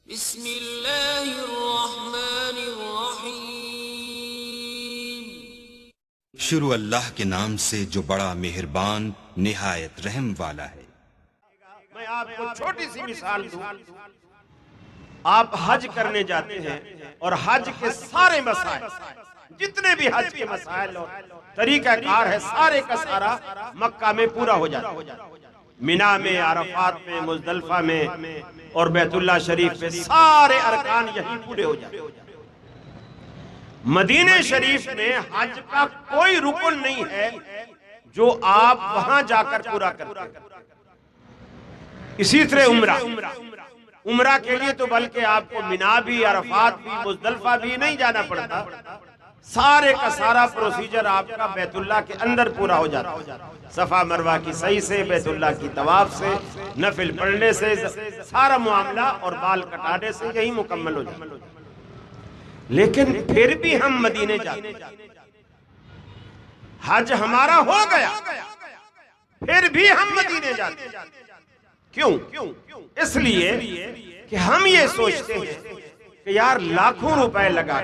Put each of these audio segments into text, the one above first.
बिस्मिल्लाहिर्रहमानिर्रहीम। शुरू अल्लाह के नाम से जो बड़ा मेहरबान निहायत रहम वाला है। मैं आपको छोटी सी मिसाल दूं। आप हज करने जाते हैं और हज के सारे मसाइल, जितने भी हज के मसाइल और तरीकाकार है, सारे का सारा मक्का में पूरा हो जाता है। मिना में, अरफात में, मुजदलफा में और बैतुल्लाह शरीफ में सारे अरकान यही पूरे हो जाते हैं। मदीने शरीफ में हज का कोई रुकन नहीं है जो आप वहां जाकर पूरा करते हैं। इसी तरह उम्रा के लिए तो बल्कि आपको मिना भी, अरफात भी, मुजदलफा भी नहीं जाना पड़ता। सारे का सारा प्रोसीजर आपका बैतुल्लाह के अंदर पूरा हो जाता है। सफा मरवा की सही से, बैतुल्लाह की तवाफ से, नफिल पढ़ने से, सारा मामला और बाल कटाने से यही मुकम्मल हो जाता है। लेकिन फिर भी हम मदीने जाते, हज हमारा हो गया, फिर भी हम मदीने जाते। क्यों? इसलिए कि हम ये सोचते हैं कि यार लाखों रुपए लगा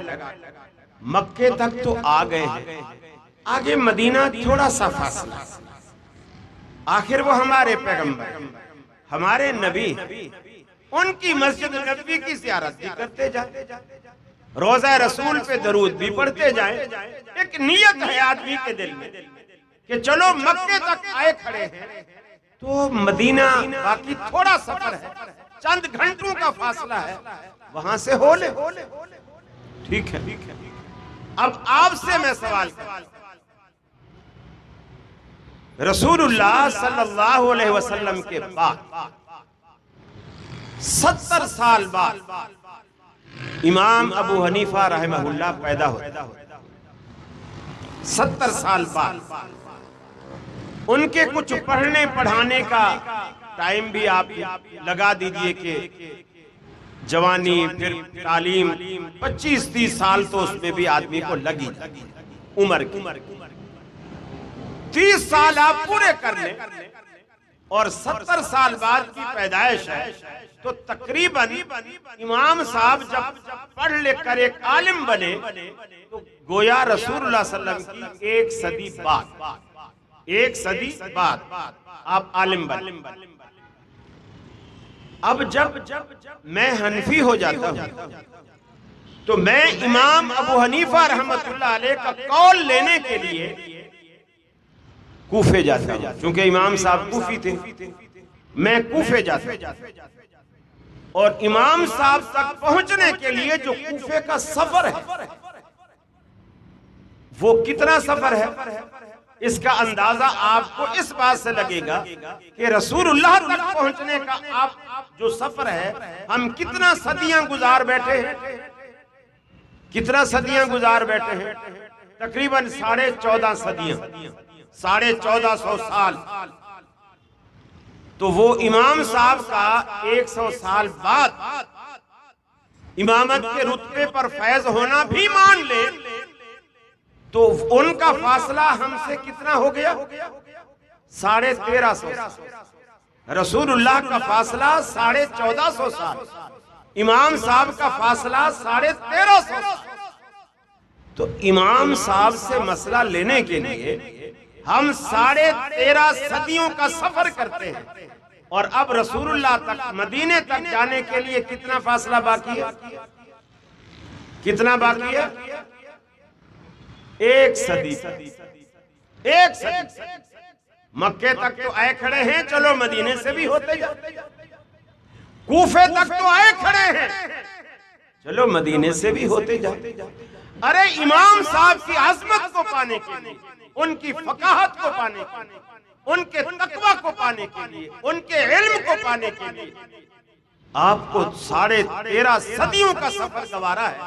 मक्के तक तो आ गए हैं, आगे मदीना थोड़ा सा फासला। आखिर वो हमारे पैगंबर, हमारे नबी, उनकी मस्जिद नबी की ज़ियारत भी करते जाए, रोज़ा रसूल पे दरूद भी पढ़ते जाए। एक नियत है आदमी के दिल में कि चलो मक्के तक आए खड़े हैं तो मदीना बाकी थोड़ा सफर है, चंद घंटों का फासला है, वहां से हो ले। ठीक है। अब आपसे मैं सवाल करता हूं, रसूलुल्लाह सल्लल्लाहु अलैहि वसल्लम के बाद 70 साल बाद इमाम अबू हनीफा रहमहुल्लाह पैदा हुए। 70 साल बाद उनके कुछ पढ़ने पढ़ाने का टाइम भी आप लगा दीजिए कि जवानी, फिर तालीम, 25-30 साल तो उसमें भी आदमी को लगी उम्र की। 30 साल आप पूरे कर लें और 70 साल बाद की पैदाइश है तो तकरीबन इमाम साहब जब पढ़ लिख कर एक आलिम बने तो गोया रसूलुल्लाह सल्लल्लाहु अलैहि वसल्लम की एक सदी बाद आप आलिम बने। अब जब मैं हनफी हो जाता हूं तो मैं इमाम अबू हनीफा रहमतुल्लाह अलैह का कौल लेने के लिए कूफे जाता हूं, क्योंकि इमाम साहब कूफी थे। मैं कूफे जाता और इमाम साहब तक पहुंचने के लिए जो कूफे का सफर है, वो कितना सफर है इसका अंदाजा आपको इस बात से लगेगा कि रसूलुल्लाह तक पहुंचने का आप जो सफर है, हम कितना सदियां गुजार बैठे हैं, कितना सदियां गुजार बैठे हैं। तकरीबन 14.5 सदियां, 1450 साल। तो वो इमाम साहब का 100 साल बाद इमामत के रुतबे पर फैज होना भी मान ले तो उनका फासला हमसे कितना हो गया? 1350। रसूलुल्लाह का फासला 1450 साल, इमाम साहब का फासला 1350। तो इमाम साहब से मसला लेने के लिए हम 13.5 सदियों का सफर करते हैं और अब रसूलुल्लाह तक, मदीने तक जाने के लिए कितना फासला बाकी है? कितना बाकी है? एक सदी। मक्के तक तो आए खड़े हैं, चलो मदीने से भी होते जाते। कूफे तक तो आए खड़े हैं, चलो मदीने से भी होते जाते। अरे इमाम साहब की अज़मत को पाने के लिए, उनकी फकाहत को पाने के लिए, उनके तकवा को पाने के लिए, उनके इल्म को पाने के लिए आपको 13.5 सदियों का सफर गवारा है।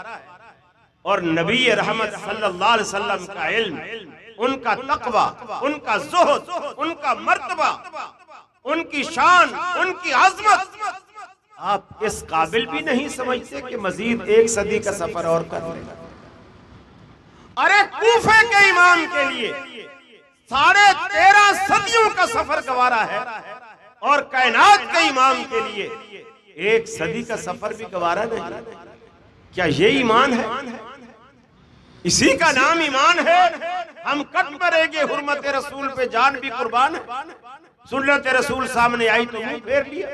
और नबी रहमत सल्लल्लाहु अलैहि वसल्लम का इल्म, उनका तकवा, उनका ज़ुहद, उनका मर्तबा, उनकी शान, उनकी अज़मत आप इस काबिल भी नहीं समझते कि मजीद 1 सदी का सफर और कर लेगा। अरे कूफे के इमाम के लिए 13.5 सदियों का सफर गवारा है और कायनात के इमाम के लिए एक सदी का सफर भी गवारा नहीं। क्या ये ईमान है? इसी का नाम ईमान है। हम कट मरेंगे हुर्मत रसूल पे, जान भी कुर्बान है। सुन लो तेरे रसूल सामने आई तो मुंह फेर लिया।